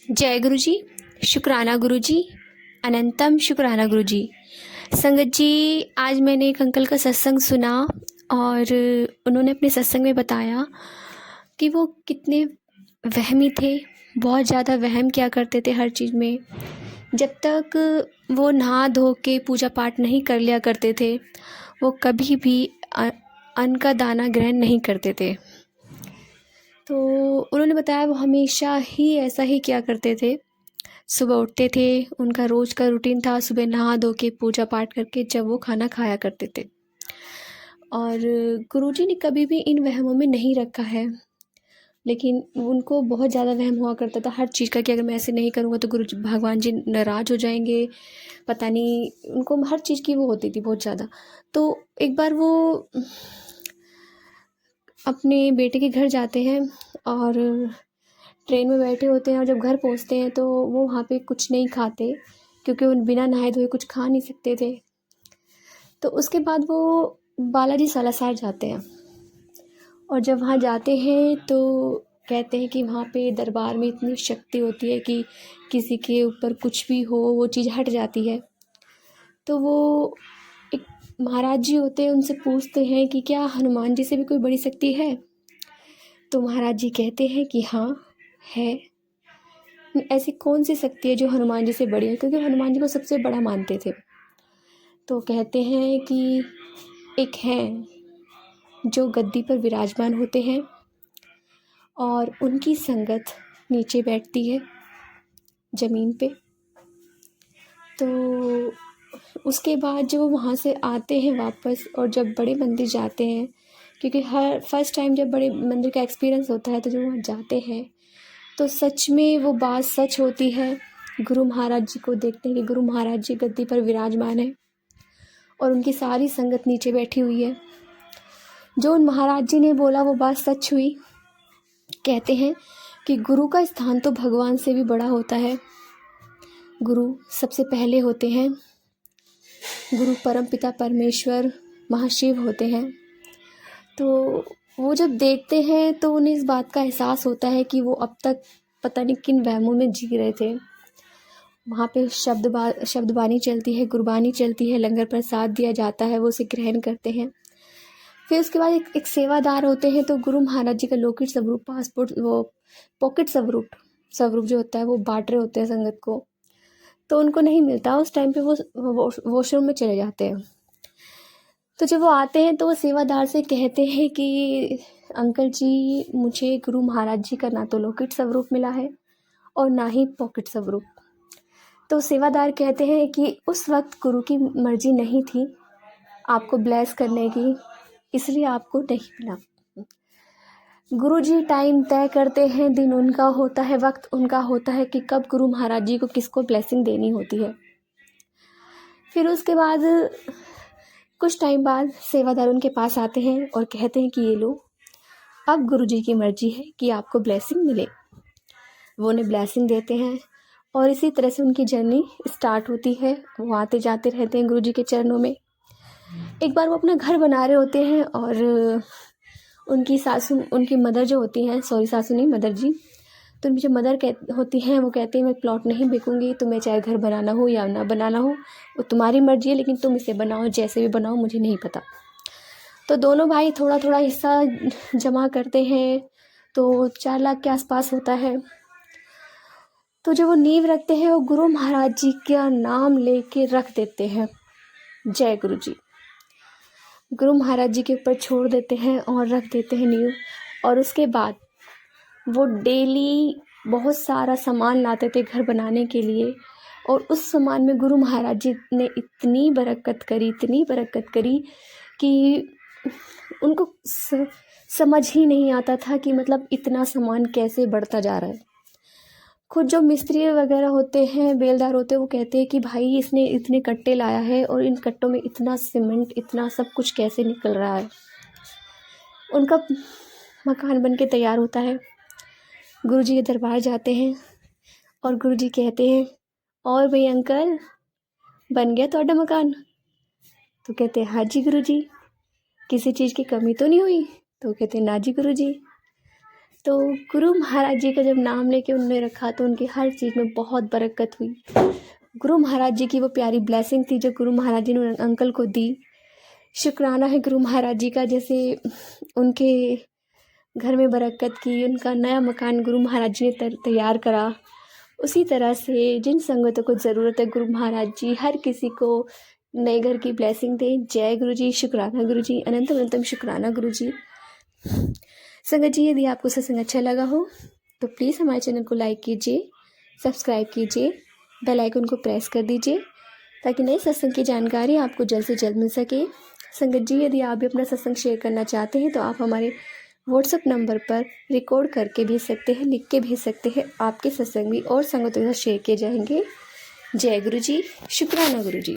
जय गुरु जी। शुक्राना गुरु जी। अनंतम शुक्राना गुरु जी। संगत जी, आज मैंने एक अंकल का सत्संग सुना और उन्होंने अपने सत्संग में बताया कि वो कितने वहमी थे। बहुत ज़्यादा वहम किया करते थे हर चीज़ में। जब तक वो नहा धो के पूजा पाठ नहीं कर लिया करते थे, वो कभी भी अन्न का दाना ग्रहण नहीं करते थे। तो उन्होंने बताया वो हमेशा ही ऐसा ही किया करते थे। सुबह उठते थे, उनका रोज़ का रूटीन था सुबह नहा धो के पूजा पाठ करके जब वो खाना खाया करते थे। और गुरुजी ने कभी भी इन वहमों में नहीं रखा है, लेकिन उनको बहुत ज़्यादा वहम हुआ करता था हर चीज़ का कि अगर मैं ऐसे नहीं करूँगा तो गुरु भगवान जी नाराज़ हो जाएंगे। पता नहीं, उनको हर चीज़ की वो होती थी बहुत ज़्यादा। तो एक बार वो अपने बेटे के घर जाते हैं और ट्रेन में बैठे होते हैं और जब घर पहुंचते हैं तो वो वहाँ पे कुछ नहीं खाते, क्योंकि वो बिना नहाए धोए कुछ खा नहीं सकते थे। तो उसके बाद वो बालाजी सालासर जाते हैं और जब वहाँ जाते हैं तो कहते हैं कि वहाँ पे दरबार में इतनी शक्ति होती है कि किसी के ऊपर कुछ भी हो वो चीज़ हट जाती है। तो वो एक महाराज जी होते हैं, उनसे पूछते हैं कि क्या हनुमान जी से भी कोई बड़ी शक्ति है? तो महाराज जी कहते हैं कि हाँ है। ऐसी कौन सी शक्ति है जो हनुमान जी से बड़ी है? क्योंकि हनुमान जी को सबसे बड़ा मानते थे। तो कहते हैं कि एक हैं जो गद्दी पर विराजमान होते हैं और उनकी संगत नीचे बैठती है ज़मीन पे। तो उसके बाद जब वो वहाँ से आते हैं वापस और जब बड़े मंदिर जाते हैं, क्योंकि हर फर्स्ट टाइम जब बड़े मंदिर का एक्सपीरियंस होता है तो जब वहाँ जाते हैं तो सच में वो बात सच होती है। गुरु महाराज जी को देखते हैं कि गुरु महाराज जी गद्दी पर विराजमान है और उनकी सारी संगत नीचे बैठी हुई है। जो उन महाराज जी ने बोला वो बात सच हुई। कहते हैं कि गुरु का स्थान तो भगवान से भी बड़ा होता है। गुरु सबसे पहले होते हैं। गुरु परमपिता परमेश्वर महाशिव होते हैं। तो वो जब देखते हैं तो उन्हें इस बात का एहसास होता है कि वो अब तक पता नहीं किन वहमों में जी रहे थे। वहाँ पे शब्दबानी चलती है, गुरबानी चलती है, लंगर प्रसाद दिया जाता है, वो उसे ग्रहण करते हैं। फिर उसके बाद एक सेवादार होते हैं। तो गुरु महाराज जी का लौकिक स्वरूप, पासपोर्ट, वो पॉकेट स्वरूप जो होता है वो बांट रहे होते हैं संगत को। तो उनको नहीं मिलता उस टाइम पे, वो वॉशरूम में चले जाते हैं। तो जब वो आते हैं तो वो सेवादार से कहते हैं कि अंकल जी, मुझे गुरु महाराज जी का ना तो लौकिक स्वरूप मिला है और ना ही पॉकेट स्वरूप। तो सेवादार कहते हैं कि उस वक्त गुरु की मर्जी नहीं थी आपको ब्लेस करने की, इसलिए आपको नहीं मिला। गुरु जी टाइम तय करते हैं, दिन उनका होता है, वक्त उनका होता है कि कब गुरु महाराज जी को किसको ब्लेसिंग देनी होती है। फिर उसके बाद कुछ टाइम बाद सेवादार उनके पास आते हैं और कहते हैं कि ये लो, अब गुरु जी की मर्जी है कि आपको ब्लेसिंग मिले। वो उन्हें ब्लेसिंग देते हैं और इसी तरह से उनकी जर्नी स्टार्ट होती है। वो आते जाते रहते हैं गुरु जी के चरणों में। एक बार वो अपना घर बना रहे होते हैं और उनकी मदर जो होती हैं, सासू नहीं, मदर जी, तो उनकी जो मदर होती हैं वो कहती है मैं प्लॉट नहीं बिकूंगी, तुम्हें चाहे घर बनाना हो या ना बनाना हो वो तुम्हारी मर्जी है, लेकिन तुम इसे बनाओ, जैसे भी बनाओ, मुझे नहीं पता। तो दोनों भाई थोड़ा थोड़ा हिस्सा जमा करते हैं, तो 4 लाख के आसपास होता है। तो जब वो नींव रखते हैं वो गुरु महाराज जी का नाम लेके रख देते हैं, जय गुरु जी। गुरु महाराज जी के ऊपर छोड़ देते हैं और रख देते हैं नींव। और उसके बाद वो डेली बहुत सारा सामान लाते थे घर बनाने के लिए, और उस सामान में गुरु महाराज जी ने इतनी बरकत करी कि उनको समझ ही नहीं आता था कि मतलब इतना सामान कैसे बढ़ता जा रहा है। खुद जो मिस्त्री वगैरह होते हैं, बेलदार होते हैं, वो कहते हैं कि भाई इसने इतने कट्टे लाया है और इन कट्टों में इतना सीमेंट, इतना सब कुछ कैसे निकल रहा है। उनका मकान बन के तैयार होता है। गुरु जी के दरबार जाते हैं और गुरु जी कहते हैं, और भाई अंकल, बन गया ਤੁਹਾਡਾ मकान? तो कहते हैं हाँ जी गुरु जी, किसी चीज़ की कमी तो नहीं हुई? तो कहते हैं ना जी गुरु जी। तो गुरु महाराज जी का जब नाम लेके उन्होंने रखा तो उनकी हर चीज़ में बहुत बरकत हुई। गुरु महाराज जी की वो प्यारी ब्लेसिंग थी जो गुरु महाराज जी ने अंकल को दी। शुक्राना है गुरु महाराज जी का, जैसे उनके घर में बरकत की, उनका नया मकान गुरु महाराज जी ने तैयार करा। उसी तरह से जिन संगतों को ज़रूरत है गुरु महाराज जी हर किसी को नए घर की ब्लेसिंग दें। जय गुरु जी, शुक्राना गुरु जी, अनंतम अनंतम शुक्राना गुरु जी। संगत जी, यदि आपको सत्संग अच्छा लगा हो तो प्लीज़ हमारे चैनल को लाइक कीजिए, सब्सक्राइब कीजिए, बेल आइकन को प्रेस कर दीजिए ताकि नए सत्संग की जानकारी आपको जल्द से जल्द मिल सके। संगत जी, यदि आप भी अपना सत्संग शेयर करना चाहते हैं तो आप हमारे व्हाट्सएप नंबर पर रिकॉर्ड करके भेज सकते हैं, लिख के भेज सकते हैं। आपके सत्संग भी और संगतों के साथ शेयर किए जाएंगे। जय गुरु जी, शुक्राना गुरु जी।